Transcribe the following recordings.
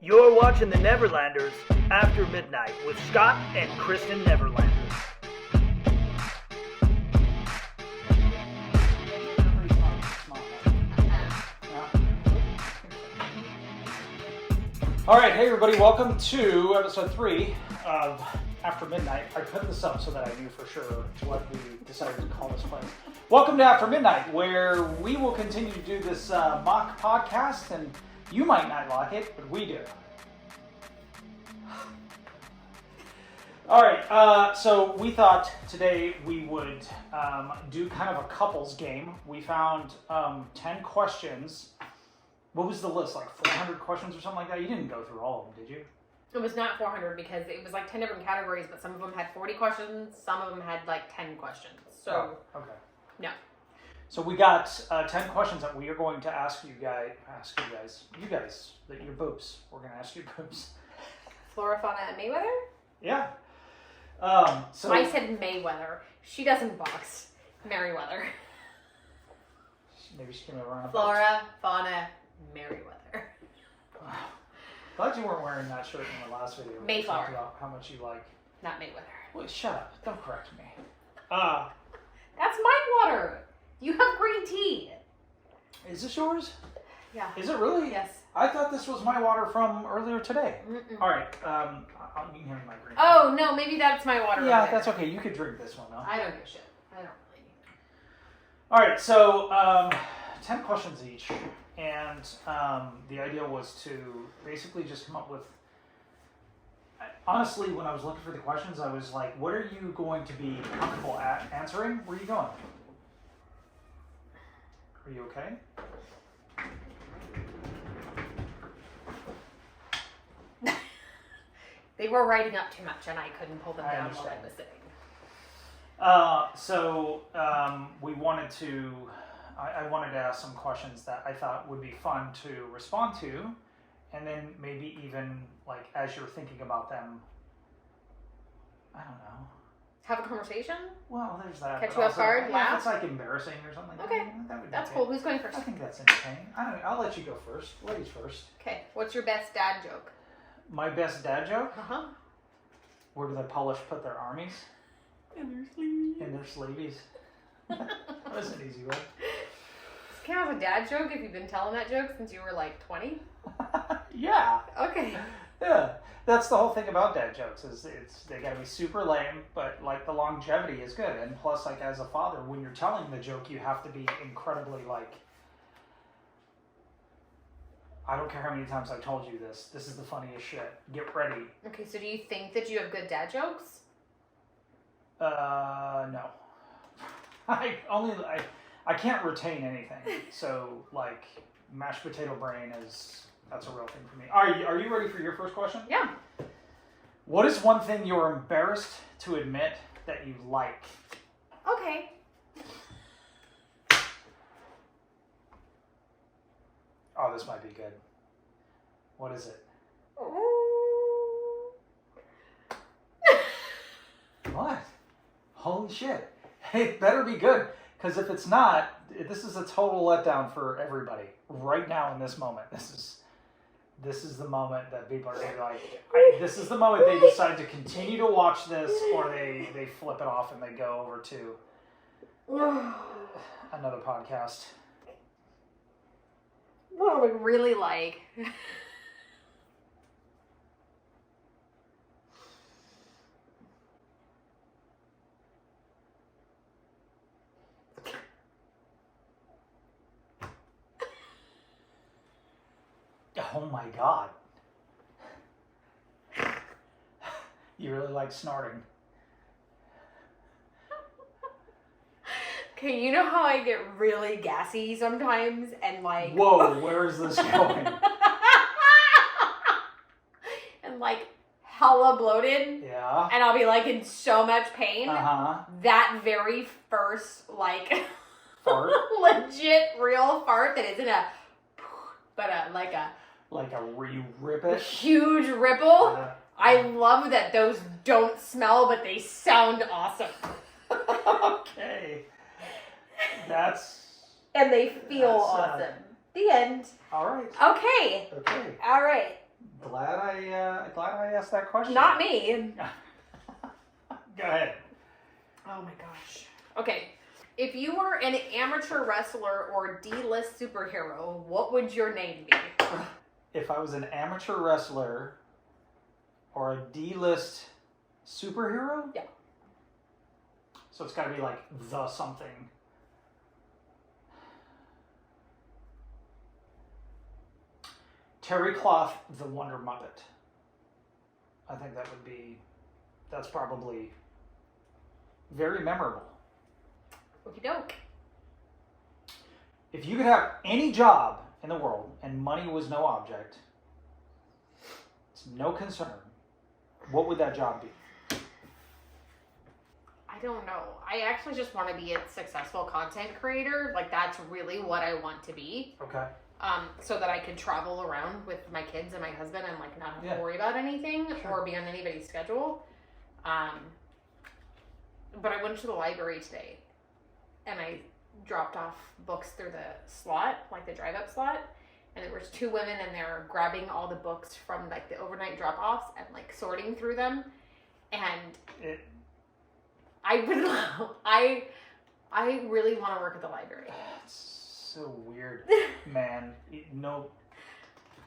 You're watching the Neverlanders After Midnight with Scott and Kristen Neverlander. All right, hey everybody, welcome to episode 3 of After Midnight. I put this up so that I knew for sure what we decided to call this place. Welcome to After Midnight, where we will continue to do this mock podcast, and you might not like it, but we do. All right, so we thought today we would do kind of a couples game. We found 10 questions. What was the list, like 400 questions or something like that? You didn't go through all of them, did you? It was not 400 because it was like 10 different categories, but some of them had 40 questions, some of them had like 10 questions. So, okay. Yeah. So we got 10 questions that we are going to ask you guys, that your boobs. We're going to ask you boobs. Flora, Fauna, and Mayweather? Yeah. So I said Mayweather. She doesn't box. Merriweather. Maybe she's going to run a Flora, Fauna, Merriweather. Wow. Glad you weren't wearing that shirt in the last video. Mayflower. About how much you like. Not Mayweather. Wait, shut up. Don't correct me. That's my water. You have green tea. Is this yours? Yeah. Is it really? Yes. I thought this was my water from earlier today. Mm-mm. All right. You can have my green tea. Oh, no, maybe that's my water. Yeah, over that's there. okay. You could drink this one, though. I don't give a shit. I don't really. All right, so 10 questions each. And the idea was to basically just come up with... Honestly, when I was looking for the questions, I was like, what are you going to be comfortable at answering? Where are you going? Are you okay? They were writing up too much, and I couldn't pull them I down understand. while I was sitting. We wanted to... I wanted to ask some questions that I thought would be fun to respond to, and then maybe even, like, as you're thinking about them, I don't know. Have a conversation? Well, there's that. Catch but you off also, guard? yeah, Laugh? if it's like embarrassing or something like Okay. that would be That's okay. cool. Who's going first? I think that's entertaining. I don't know. I'll let you go first. Ladies first. Okay. What's your best dad joke? My best dad joke? Uh-huh. Where do the Polish put their armies? In their sleeves. In their sleeveys. That was an easy one. Does it count as a dad joke if you've been telling that joke since you were like 20? Yeah. Okay. Yeah. That's the whole thing about dad jokes is they gotta be super lame, but like the longevity is good. And plus, like as a father, when you're telling the joke, you have to be incredibly like, I don't care how many times I've told you this. This is the funniest shit. Get ready. Okay, so do you think that you have good dad jokes? No. I can't retain anything. So like mashed potato brain that's a real thing for me. Are you ready for your first question? Yeah. What is one thing you're embarrassed to admit that you like? Okay. Oh, this might be good. What is it? Ooh. What? Holy shit. It better be good. Because if it's not, this is a total letdown for everybody. Right now in this moment. This is the moment that people are going to be like, this is the moment they decide to continue to watch this, or they flip it off and they go over to another podcast. What I would really like. Oh my god. You really like snorting. Okay, you know how I get really gassy sometimes and like... Whoa, where is this going? and like hella bloated. Yeah. And I'll be like in so much pain. Uh-huh. That very first like Fart? legit real fart that isn't a... but like a where you rip it? huge ripple. Yeah. I love that those don't smell, but they sound awesome. Okay. And they feel awesome. The end. All right. Okay. Okay. All right. Glad I asked that question. Not me. Go ahead. Oh my gosh. Okay. If you were an amateur wrestler or D-list superhero, what would your name be? If I was an amateur wrestler or a D-list superhero? Yeah. So it's got to be like the something. Terry Cloth, the Wonder Muppet. I think that's probably very memorable. Okie doke. If you could have any job in the world and money was no object, it's no concern, what would that job be? I don't know. I actually just want to be a successful content creator. Like, that's really what I want to be. Okay. So that I could travel around with my kids and my husband and like not have to worry about anything or be on anybody's schedule. But I went to the library today and I dropped off books through the slot, like the drive-up slot, and there was 2 women and they're grabbing all the books from like the overnight drop-offs and like sorting through them. And I really want to work at the library. So weird, man. No,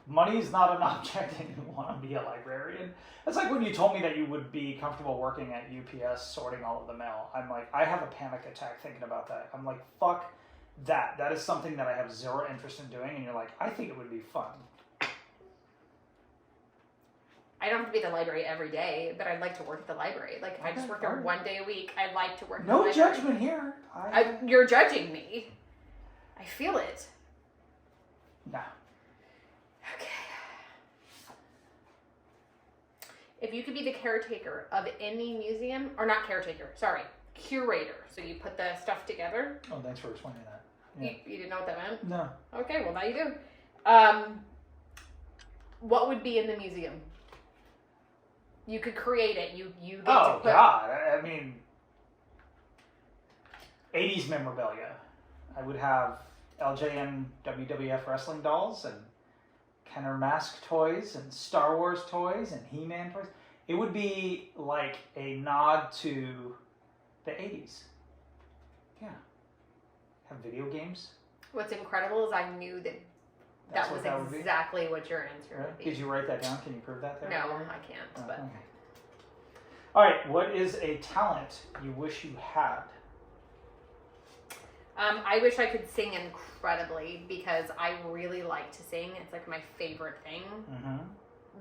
money is not an object and you want to be a librarian. It's like when you told me that you would be comfortable working at UPS sorting all of the mail. I'm like, I have a panic attack thinking about that. I'm like, fuck that. That is something that I have zero interest in doing. And you're like, I think it would be fun. I don't have to be at the library every day, but I'd like to work at the library. Like, if I just work there 1 day a week, I'd like to work at the library. No judgment here. You're judging me. I feel it. No. Okay. If you could be the caretaker of any museum, or not caretaker, sorry, curator. So you put the stuff together. Oh, thanks for explaining that. Yeah. You didn't know what that meant? No. Okay, well now you do. What would be in the museum? You could create it. You get to put... God. I mean, 80s memorabilia. I would have LJN WWF wrestling dolls and Kenner Mask toys and Star Wars toys and He-Man toys. It would be like a nod to the 80s. Yeah. Have video games. What's incredible is I knew that was exactly what your answer would be. Did you write that down? Can you prove that there? No, I can't. But okay. All right. What is a talent you wish you had? I wish I could sing incredibly because I really like to sing. It's like my favorite thing,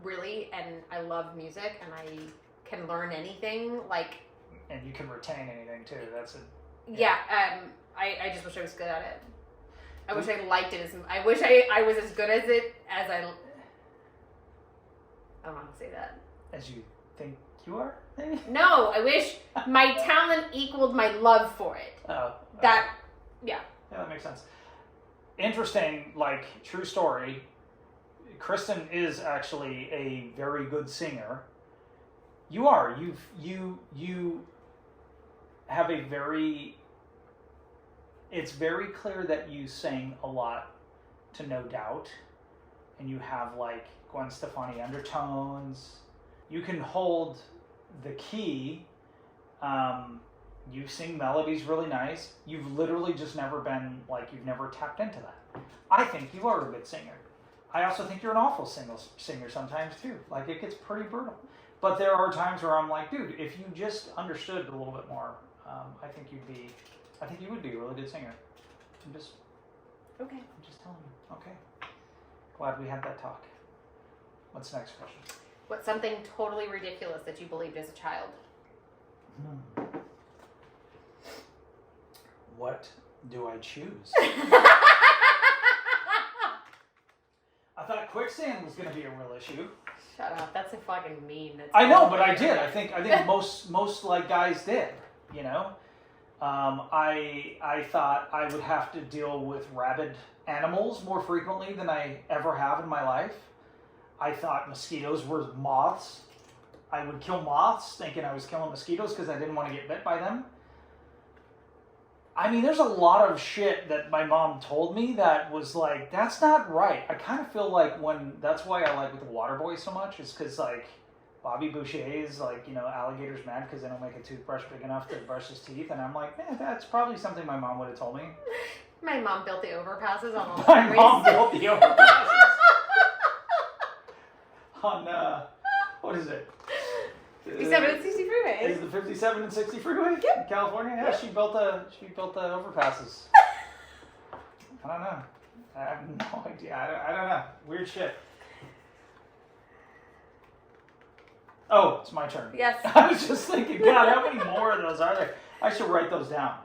really. And I love music and I can learn anything. And you can retain anything too. That's I just wish I was good at it. I wish I liked it I wish I was as good as it as I don't want to say that. As you think you are, maybe? No, I wish my talent equaled my love for it. Oh. Yeah, that makes sense. Interesting, true story. Kristen is actually a very good singer. You are. You have a very... It's very clear that you sing a lot to No Doubt. And you have, Gwen Stefani undertones. You can hold the key. You sing melodies really nice. You've literally just never been, you've never tapped into that. I think you are a good singer. I also think you're an awful singer sometimes, too. It gets pretty brutal. But there are times where I'm like, dude, if you just understood a little bit more, I think you would be a really good singer. I'm just telling you. Okay. Glad we had that talk. What's the next question? What's something totally ridiculous that you believed as a child? What do I choose? I thought quicksand was going to be a real issue. Shut up. That's a fucking mean. I know, but I did. I think most guys did. You know, I thought I would have to deal with rabid animals more frequently than I ever have in my life. I thought mosquitoes were moths. I would kill moths thinking I was killing mosquitoes because I didn't want to get bit by them. I mean, there's a lot of shit that my mom told me that was like, that's not right. I kind of feel like that's why I like with the Waterboy so much, is because, like, Bobby Boucher is like, alligators mad because they don't make a toothbrush big enough to brush his teeth. And I'm like, man, that's probably something my mom would have told me. My mom built the overpasses on all the My mom built the overpasses. On, what is it? 57 and 60 freeway. Is the 57 and 60 freeway in California? Yeah, she built the overpasses. I don't know. I have no idea. I don't know. Weird shit. Oh, it's my turn. Yes. I was just thinking, God, how many more of those are there? I should write those down.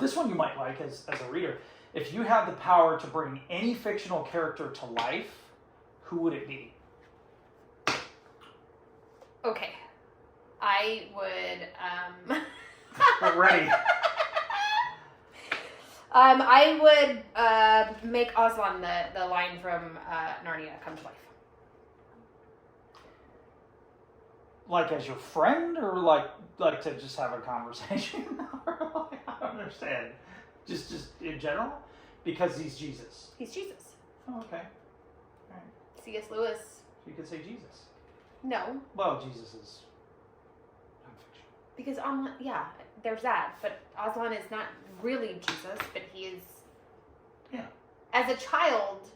This one you might like as a reader. If you had the power to bring any fictional character to life, who would it be? Okay. I would, We're ready. I would make Aslan the lion from Narnia come to life. Like as your friend, or like to just have a conversation? I don't understand. Just in general? Because he's Jesus. He's Jesus. Oh, okay. All right. C.S. Lewis. You could say Jesus. No. Well, Jesus is nonfiction. Because there's that. But Aslan is not really Jesus, but he is. Yeah. As a child,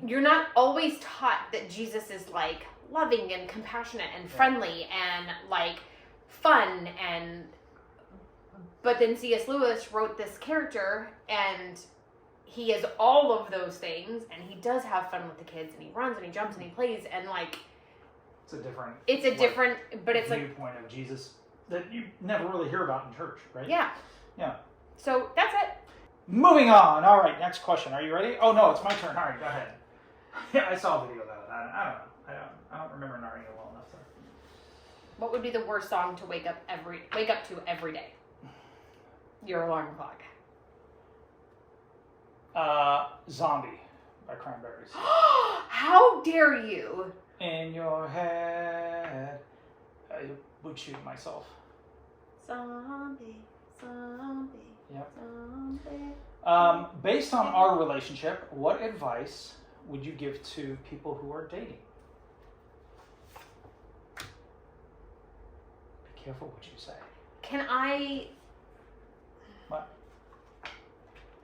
you're not always taught that Jesus is like loving and compassionate and friendly and like fun but then C.S. Lewis wrote this character and he is all of those things and he does have fun with the kids and he runs and he jumps and he plays and like it's a different but it's like viewpoint of Jesus that you never really hear about in church, right? Yeah. So that's it. Moving on. All right, next question. Are you ready? Oh no, it's my turn. All right, go ahead. Yeah, I saw a video of that. I don't know. I don't remember Narnia well enough to. What would be the worst song to wake up to every day? Your alarm clock. Zombie by Cranberries. How dare you? In your head. I would shoot myself. Zombie. Yep. Zombie. Based on our relationship, what advice would you give to people who are dating? Be careful what you say. Can I... What?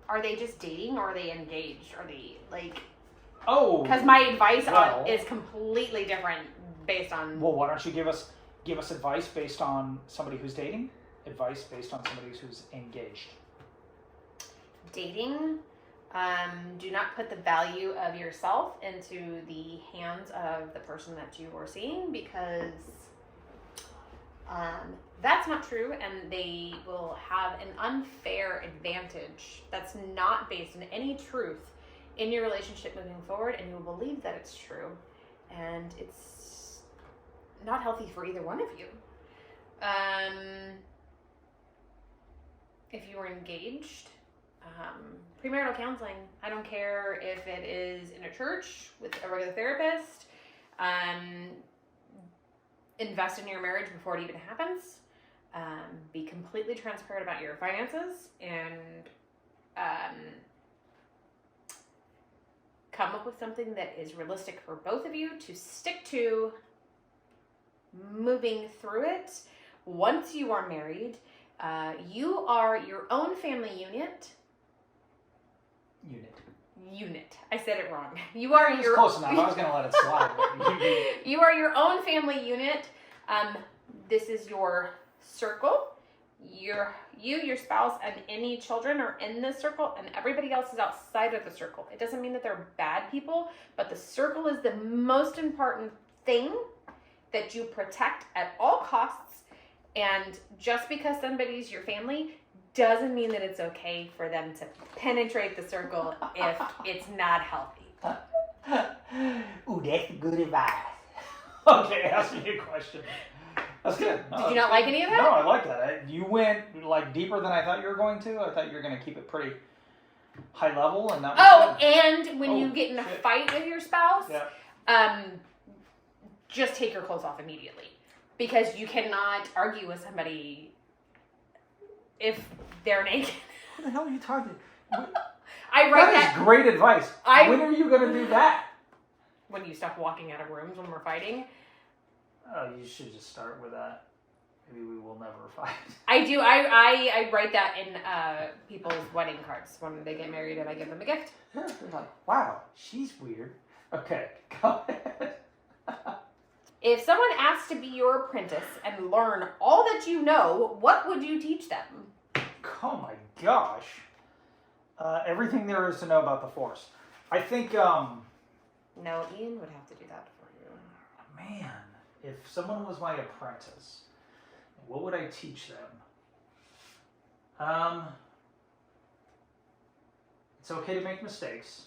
Are they just dating or are they engaged? Are they like... Oh! Because my advice is completely different based on... Well, why don't you give us advice based on somebody who's dating? Advice based on somebody who's engaged. Dating... do not put the value of yourself into the hands of the person that you are seeing because that's not true and they will have an unfair advantage that's not based on any truth in your relationship moving forward and you will believe that it's true and it's not healthy for either one of you. If you were engaged, premarital counseling. I don't care if it is in a church with a regular therapist. Invest in your marriage before it even happens. Be completely transparent about your finances and come up with something that is realistic for both of you to stick to moving through it. Once you are married, you are your own family unit. Unit. I said it wrong. You are your... Close enough. I was going to let it slide. But you are your own family unit. This is your circle. You, your spouse, and any children are in this circle, and everybody else is outside of the circle. It doesn't mean that they're bad people, but the circle is the most important thing that you protect at all costs. And just because somebody's your family doesn't mean that it's okay for them to penetrate the circle if it's not healthy. Ooh, that's good advice. Okay, ask me a question. That's good. No, Did you not like any of that? No, I like that. You went like deeper than I thought you were going to. I thought you were going to keep it pretty high level, and that was good. And when you get in a fight with your spouse, just take your clothes off immediately. Because you cannot argue with somebody if they're naked. What the hell are you talking? I write That is great advice. When are you going to do that? When you stop walking out of rooms when we're fighting. Oh, you should just start with that. Maybe we will never fight. I do. I write that in people's wedding cards when they get married and I give them a gift. Yeah, they're like, wow, she's weird. Okay, go ahead. If someone asked to be your apprentice and learn all that you know, what would you teach them? Oh my gosh. Everything there is to know about the Force. I think, No, Ian would have to do that for you. man, if someone was my apprentice, what would I teach them? It's okay to make mistakes.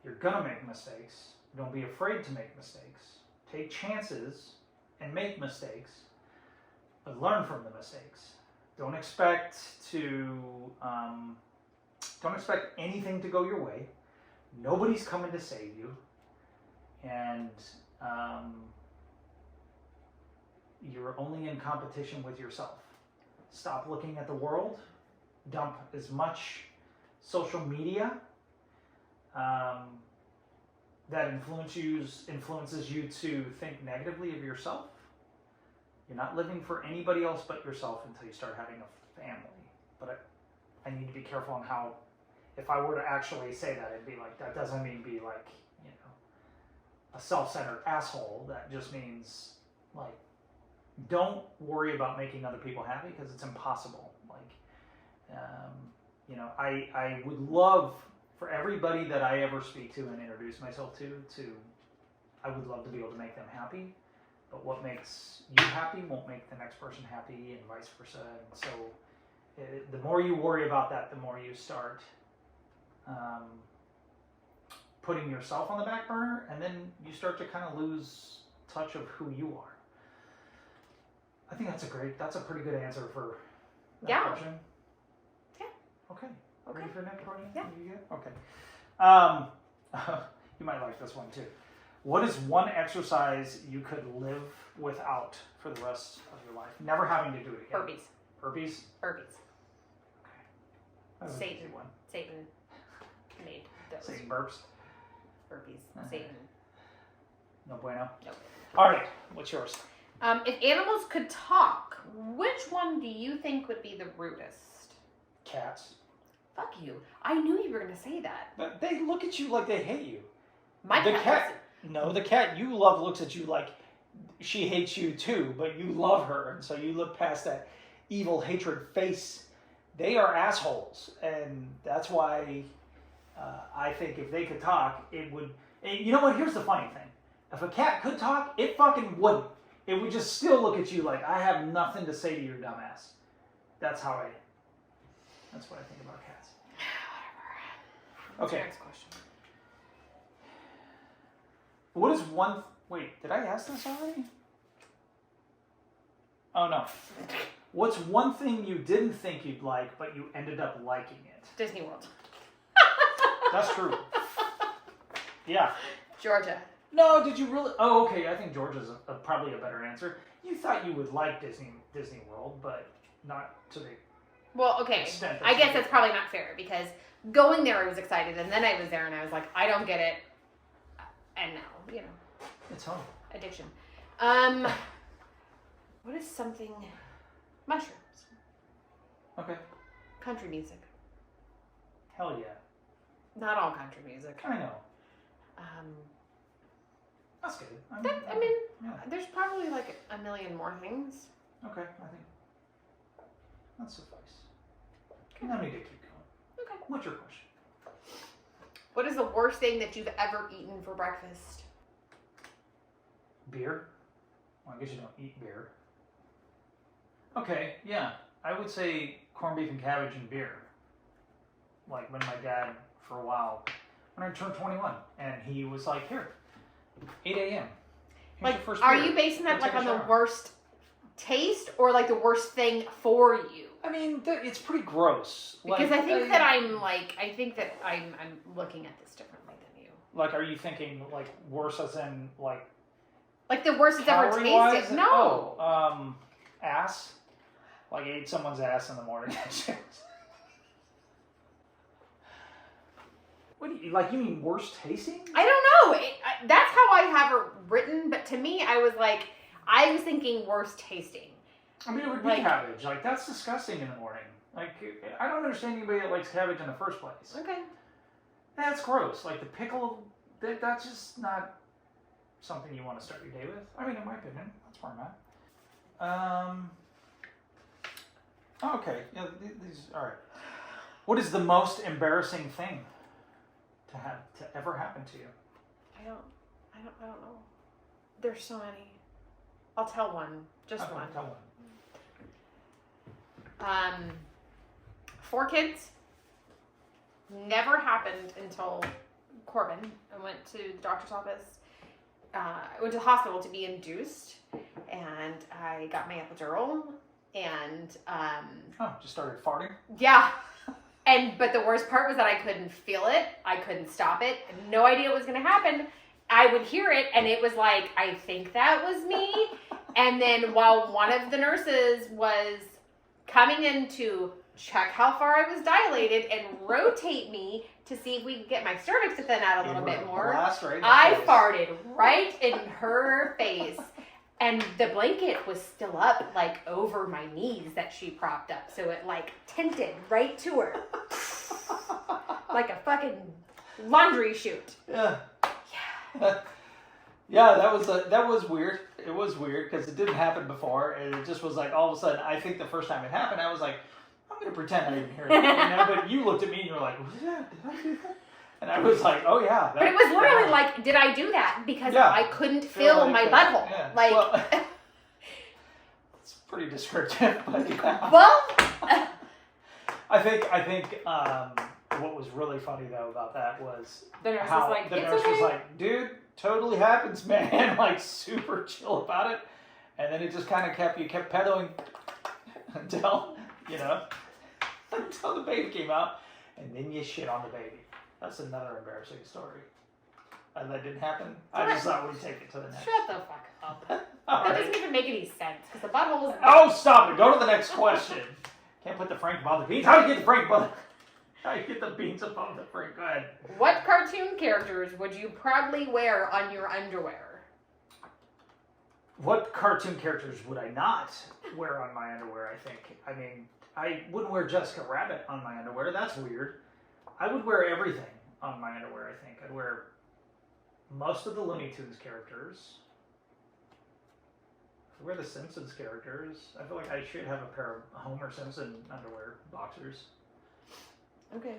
You're gonna make mistakes. Don't be afraid to make mistakes. Take chances and make mistakes, but learn from the mistakes. Don't expect anything to go your way. Nobody's coming to save you, and you're only in competition with yourself. Stop looking at the world. Dump as much social media that influences you to think negatively of yourself. You're not living for anybody else but yourself until you start having a family. But I need to be careful on how, if I were to actually say that, it'd be like, that doesn't mean be like, a self-centered asshole. That just means, like, don't worry about making other people happy because it's impossible. Like, I would love for everybody that I ever speak to and introduce myself to, I would love to be able to make them happy. But what makes you happy won't make the next person happy, and vice versa. And so, the more you worry about that, the more you start putting yourself on the back burner, and then you start to kind of lose touch of who you are. I think that's a pretty good answer for that question. Yeah. Okay. Okay. Ready for the next question? Yeah. You good? Okay. You might like this one too. What is one exercise you could live without for the rest of your life? Never having to do it again. Burpees. Burpees? Burpees. Okay. That's an Satan. easy one. Satan made those. Satan burps? Burpees. Uh-huh. Satan. No bueno? Nope. All right. What's yours? If animals could talk, which one do you think would be the rudest? Cats. Fuck you. I knew you were going to say that. But they look at you like they hate you. My The cat. cat. No, the cat you love looks at you like she hates you too, but you love her, and so you look past that evil hatred face. They are assholes, and that's why I think if they could talk, it would. And you know what? Here's the funny thing: if a cat could talk, it fucking wouldn't. It would just still look at you like I have nothing to say to your dumbass. That's what I think about cats. Whatever. Okay. Next question. What is one... Wait, did I ask this already? Oh, no. What's one thing you didn't think you'd like, but you ended up liking it? Disney World. That's true. Yeah. Georgia. No, did you really... Oh, okay, I think Georgia's probably a better answer. You thought you would like Disney World, but not to the... Well, okay. extent that I you guess did. that's probably not fair because going there I was excited and then I was there and I was like, I don't get it. And now, It's home. addiction. What is something? Mushrooms. Okay. Country music. Hell yeah. Not all country music. I know. That's good. Yeah. There's probably like a million more things. Okay, I think that suffice. No need to keep going. Okay. What's your question? What is the worst thing that you've ever eaten for breakfast? Beer? Well, I guess you don't eat beer. Okay, yeah. I would say corned beef and cabbage and beer. Like when my dad, for a while, when I turned 21, and he was like, here, 8 a.m. Here's Like, your first are beer. you basing that Go like take on a the shower." worst taste or like the worst thing for you? I mean, it's pretty gross. Because I think that I'm looking at this differently than you. Like, are you thinking, like, worse as in, like Like the worst it's ever calorie-wise? tasted? No. Oh, ass? Like ate someone's ass in the morning. What do you like? You mean worst tasting? I don't know. That's how I have it written, but to me, I was thinking worst tasting. I mean, it would be cabbage. Like, that's disgusting in the morning. Like, I don't understand anybody that likes cabbage in the first place. Okay. That's gross. Like, the pickle, that's just not something you want to start your day with. I mean, in my opinion, that's where I'm at. Okay. Yeah, these, all right. What is the most embarrassing thing to ever happen to you? I don't know. There's so many. I'll tell one. Just one. Tell one. 4 kids. Never happened until Corbin. I went to the doctor's office. I went to the hospital to be induced, and I got my epidural, and just started farting? Yeah. But the worst part was that I couldn't feel it. I couldn't stop it. I had no idea what was going to happen. I would hear it, and it was like, I think that was me. And then while one of the nurses was coming in to check how far I was dilated and rotate me to see if we could get my cervix to thin out a little bit more, I farted right in her face. And the blanket was still up, like, over my knees that she propped up. So it, like, tinted right to her. Like a fucking laundry chute. Yeah. Yeah. Yeah, that was weird. It was weird because it didn't happen before. And it just was like, all of a sudden, I think the first time it happened, I was like, I'm going to pretend I didn't hear it. You know? But you looked at me and you were like, what was that? Did I do that? And I was like, oh yeah. But it was literally like, did I do that? Because I couldn't feel my butthole. Yeah. Like, well, it's pretty descriptive. But yeah. Well, I think what was really funny though about that was the nurse how was like, the nurse was like, dude, totally happens, man. Like super chill about it. And then it just kind of kept pedaling until the baby came out, and then you shit on the baby. That's another embarrassing story. And that didn't happen. I just thought we'd take it to the next. Shut the fuck up. All That right. doesn't even make any sense because the butthole is. Oh, stop it! Go to the next question. Can't put the Frank above the beans. How do you get the Frank above? How do you get the beans above the Frank? Go ahead. What cartoon characters would you proudly wear on your underwear? What cartoon characters would I not wear on my underwear? I think. I mean, I wouldn't wear Jessica Rabbit on my underwear. That's weird. I would wear everything on my underwear, I think. I'd wear most of the Looney Tunes characters. I'd wear the Simpsons characters. I feel like I should have a pair of Homer Simpson underwear boxers. Okay.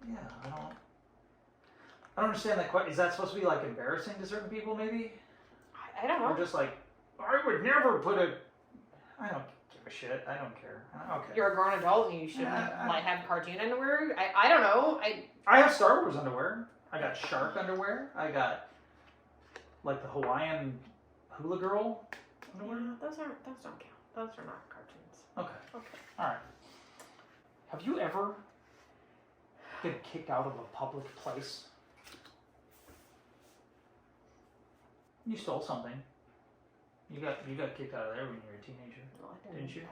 Yeah, I don't understand that quite. Is that supposed to be like embarrassing to certain people, maybe? I don't know. Or just like, I would never put a... I don't give a shit. I don't care. Okay. You're a grown adult and you shouldn't have cartoon underwear. I don't know. I have Star Wars underwear. I got shark underwear. I got like the Hawaiian hula girl underwear. Yeah, those don't count. Those are not cartoons. Okay. All right. Have you ever been kicked out of a public place? You stole something. You got kicked out of there when you were a teenager. No, Didn't you?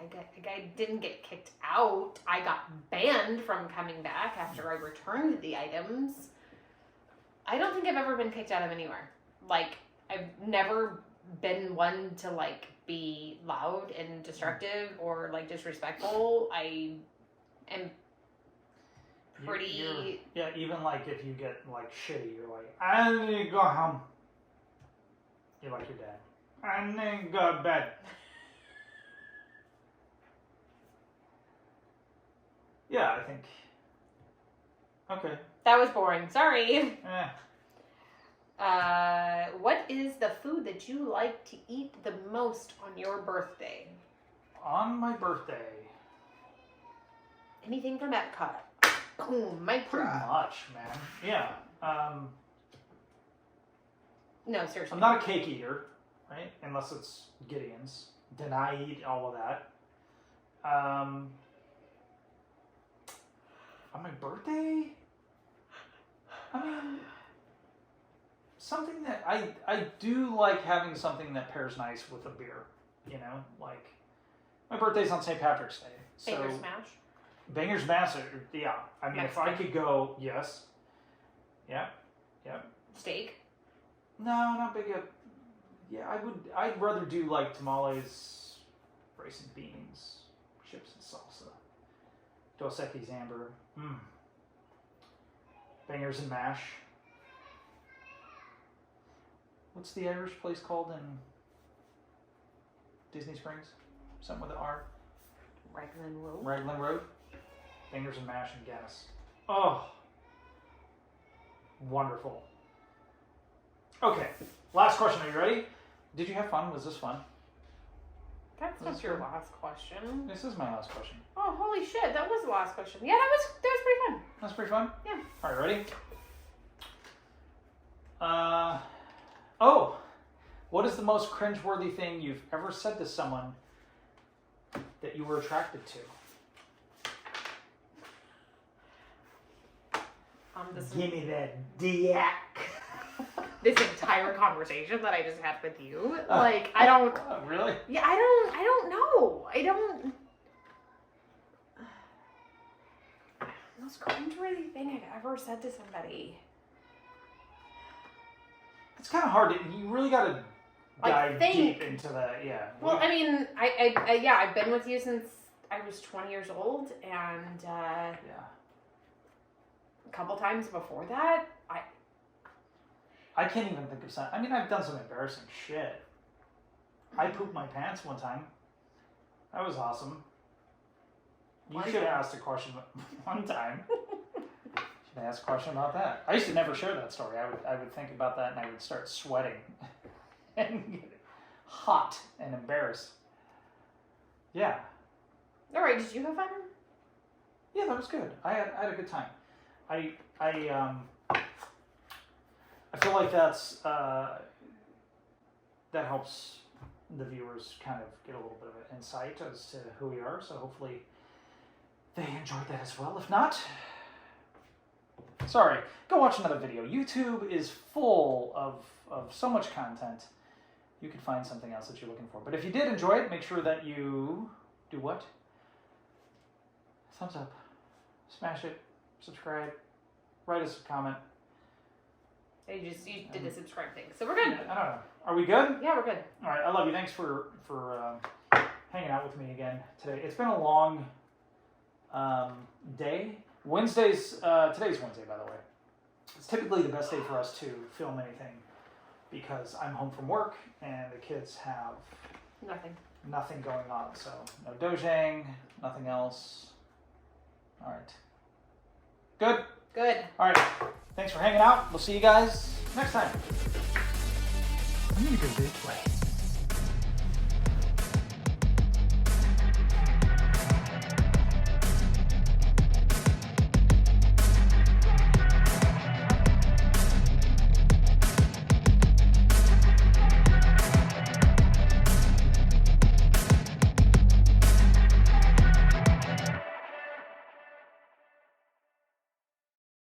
I didn't get kicked out. I got banned from coming back after I returned the items. I don't think I've ever been kicked out of anywhere. Like, I've never been one to, like, be loud and destructive or, like, disrespectful. I am pretty... Yeah, even, like, if you get, like, shitty, you're like, I need to go home. You're like your dad. I need to go to bed. Yeah, I think... Okay. That was boring. Sorry. Eh. What is the food that you like to eat the most on your birthday? On my birthday. Anything from Epcot. Boom, mic Pretty drop. much, man. Yeah. No, seriously. I'm not a cake eater, right? Unless it's Gideon's. Then I eat all of that. On my birthday? I mean, something that I do like having something that pairs nice with a beer, you know, like My birthday's on St. Patrick's Day. So Baker's Smash. Bangers Mash, yeah. I mean, if I Mexican. could go, yes. Yeah. Steak. No, not big of. Yeah, I'd rather do like tamales, rice and beans, chips and salsa, Dos Equis amber, bangers and mash. What's the Irish place called in Disney Springs? Something with an R. Raglan Road. Bangers and mash and gas. Oh, wonderful. Okay, last question. Are you ready? Did you have fun? Was this fun? That's not your last question. This is my last question. Oh, holy shit! That was the last question. Yeah, that was pretty fun. That's pretty fun? Yeah. All right, ready? Oh, what is the most cringeworthy thing you've ever said to someone that you were attracted to? Give me that dick. This entire conversation that I just had with you, like, I don't. Really? Yeah, I don't know. Most cringeworthy thing I've ever said to somebody. It's kind of hard. You really got to dive think. deep into that. Yeah. Well, I mean, I've been with you since I was 20 years old, and yeah. a couple times before that, I can't even think of something. I mean, I've done some embarrassing shit. I pooped my pants one time. That was awesome. You should have asked a question one time. Should have asked a question about that. I used to never share that story. I would think about that and I would start sweating and get hot and embarrassed. Yeah. All right, did you have fun? Yeah, that was good. I had a good time. I feel like that helps the viewers kind of get a little bit of an insight as to who we are. So hopefully they enjoyed that as well. If not, sorry, go watch another video. YouTube is full of so much content. You could find something else that you're looking for. But if you did enjoy it, make sure that you do what? Thumbs up, smash it, subscribe, write us a comment. You did the subscribe thing, so we're good. I don't know. Are we good? Yeah, we're good. All right. I love you. Thanks for hanging out with me again today. It's been a long day. Today's Wednesday, by the way. It's typically the best day for us to film anything because I'm home from work and the kids have nothing going on. So no dojang, nothing else. All right. Good. Good. All right. Thanks for hanging out. We'll see you guys next time. I'm gonna go this way.